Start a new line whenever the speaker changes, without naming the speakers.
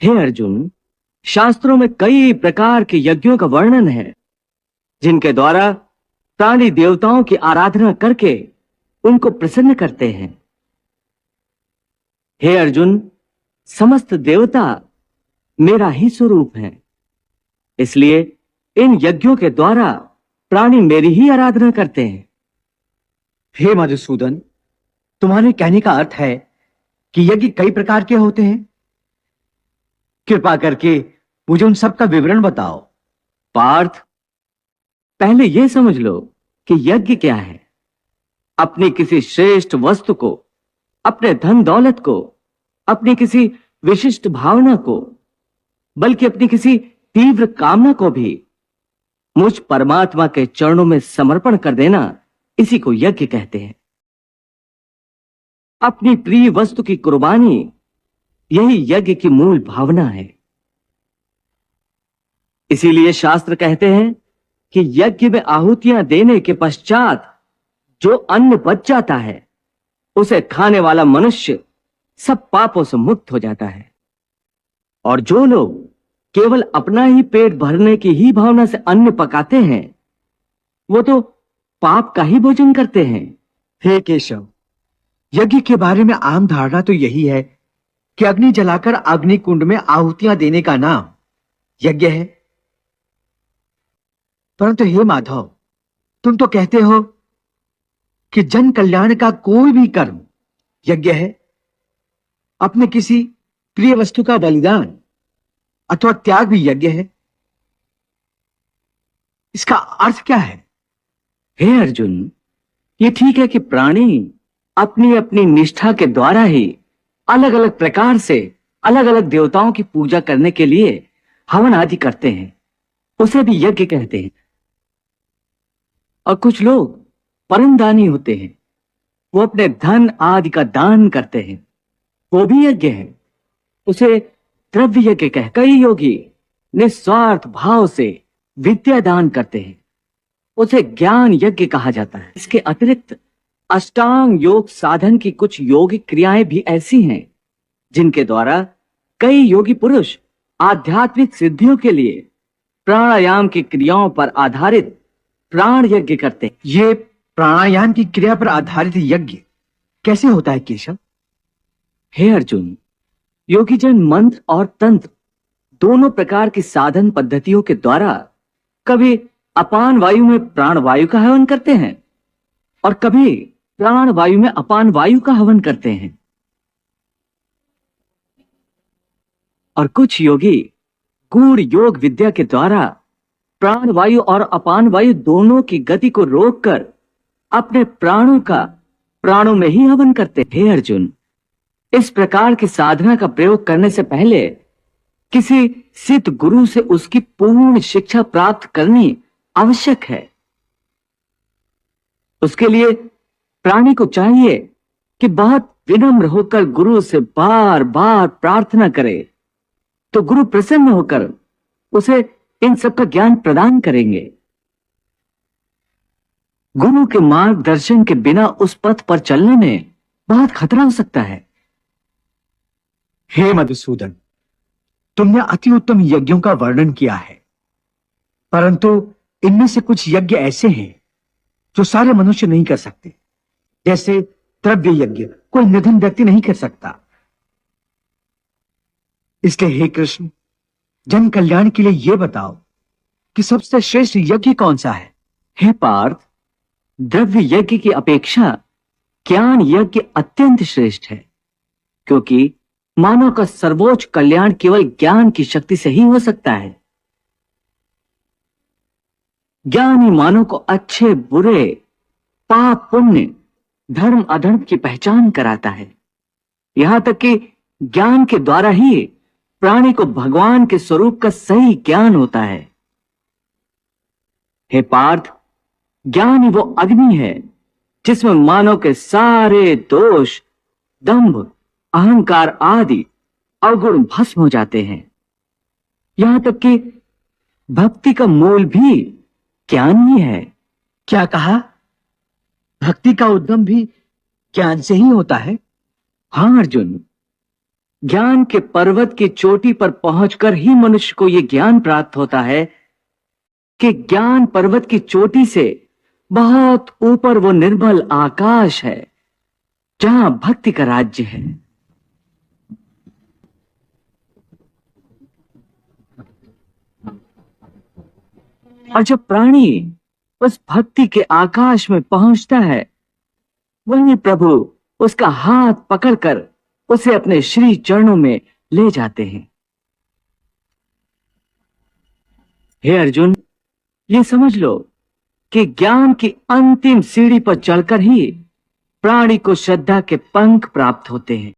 हे अर्जुन, शास्त्रों में कई प्रकार के यज्ञों का वर्णन है जिनके द्वारा प्राणी देवताओं की आराधना करके उनको प्रसन्न करते हैं। हे अर्जुन, समस्त देवता मेरा ही स्वरूप है, इसलिए इन यज्ञों के द्वारा प्राणी मेरी ही आराधना करते हैं।
हे मधुसूदन, तुम्हारे कहने का अर्थ है कि यज्ञ कई प्रकार के होते हैं। कृपा करके मुझे उन सब का विवरण बताओ।
पार्थ, पहले यह समझ लो कि यज्ञ क्या है। अपनी किसी श्रेष्ठ वस्तु को, अपने धन दौलत को, अपनी किसी विशिष्ट भावना को, बल्कि अपनी किसी तीव्र कामना को भी मुझ परमात्मा के चरणों में समर्पण कर देना, इसी को यज्ञ कहते हैं। अपनी प्रिय वस्तु की कुर्बानी, यही यज्ञ की मूल भावना है। इसीलिए शास्त्र कहते हैं कि यज्ञ में आहुतियां देने के पश्चात जो अन्न बच जाता है उसे खाने वाला मनुष्य सब पापों से मुक्त हो जाता है, और जो लोग केवल अपना ही पेट भरने की ही भावना से अन्न पकाते हैं वो तो पाप का ही भोजन करते हैं।
हे केशव, यज्ञ के बारे में आम धारणा तो यही है कि अग्नि जलाकर अग्नि कुंड में आहुतियां देने का नाम यज्ञ है। परंतु हे माधव, तुम तो कहते हो कि जन कल्याण का कोई भी कर्म यज्ञ है। अपने किसी प्रिय वस्तु का बलिदान अथवा त्याग भी यज्ञ है। इसका अर्थ क्या है?
हे अर्जुन, ये ठीक है कि प्राणी अपनी अपनी निष्ठा के द्वारा ही अलग अलग प्रकार से अलग अलग देवताओं की पूजा करने के लिए हवन आदि करते हैं, उसे भी यज्ञ कहते हैं। और कुछ लोग परम दानी होते हैं, वो अपने धन आदि का दान करते हैं, वो भी यज्ञ है। उसे द्रव्य यज्ञ कह कई योगी निस्वार्थ भाव से विद्या दान करते हैं, उसे ज्ञान यज्ञ कहा जाता है। इसके अतिरिक्त अष्टांग योग साधन की कुछ योगिक क्रियाएं भी ऐसी हैं जिनके द्वारा कई योगी पुरुष आध्यात्मिक सिद्धियों के लिए प्राणायाम की क्रियाओं पर आधारित प्राण यज्ञ करते हैं।
ये प्राणायाम की क्रिया पर आधारित यज्ञ कैसे होता है केशव?
हे अर्जुन, योगीजन मंत्र और तंत्र दोनों प्रकार की साधन पद्धतियों के द्वारा कभी अपान वायु में प्राण वायु का हवन करते हैं और कभी प्राण वायु में अपान वायु का हवन करते हैं। और कुछ योगी गूढ़ योग विद्या के द्वारा प्राण वायु और अपान वायु दोनों की गति को रोककर अपने प्राणों का प्राणों में ही हवन करते हैं। हे अर्जुन, इस प्रकार की साधना का प्रयोग करने से पहले किसी सिद्ध गुरु से उसकी पूर्ण शिक्षा प्राप्त करनी आवश्यक है। उसके लिए प्राणी को चाहिए कि बहुत विनम्र होकर गुरु से बार बार प्रार्थना करे, तो गुरु प्रसन्न होकर उसे इन सब का ज्ञान प्रदान करेंगे। गुरु के मार्गदर्शन के बिना उस पथ पर चलने में बहुत खतरा हो सकता है।
हे मधुसूदन, तुमने अति उत्तम यज्ञों का वर्णन किया है, परंतु इनमें से कुछ यज्ञ ऐसे हैं जो सारे मनुष्य नहीं कर सकते। जैसे द्रव्य यज्ञ कोई निधन व्यक्ति नहीं कर सकता। इसलिए हे कृष्ण, जन कल्याण के लिए यह बताओ कि सबसे श्रेष्ठ यज्ञ कौन सा है?
हे पार्थ, द्रव्य यज्ञ की अपेक्षा ज्ञान यज्ञ अत्यंत श्रेष्ठ है, क्योंकि मानव का सर्वोच्च कल्याण केवल ज्ञान की शक्ति से ही हो सकता है। ज्ञान ही मानव को अच्छे बुरे, पाप पुण्य, धर्म अधर्म की पहचान कराता है। यहां तक कि ज्ञान के द्वारा ही प्राणी को भगवान के स्वरूप का सही ज्ञान होता है। हे पार्थ, ज्ञान ही वो अग्नि है जिसमें मानव के सारे दोष, दंभ, अहंकार आदि अवगुण भस्म हो जाते हैं। यहां तक कि भक्ति का मूल भी ज्ञान ही है।
क्या कहा? भक्ति का उद्गम भी ज्ञान से ही होता है?
हाँ अर्जुन, ज्ञान के पर्वत की चोटी पर पहुंचकर ही मनुष्य को यह ज्ञान प्राप्त होता है कि ज्ञान पर्वत की चोटी से बहुत ऊपर वो निर्मल आकाश है जहां भक्ति का राज्य है। और जब प्राणी उस भक्ति के आकाश में पहुंचता है, वही प्रभु उसका हाथ पकड़कर उसे अपने श्री चरणों में ले जाते हैं। हे अर्जुन, ये समझ लो कि ज्ञान की अंतिम सीढ़ी पर चढ़कर ही प्राणी को श्रद्धा के पंख प्राप्त होते हैं।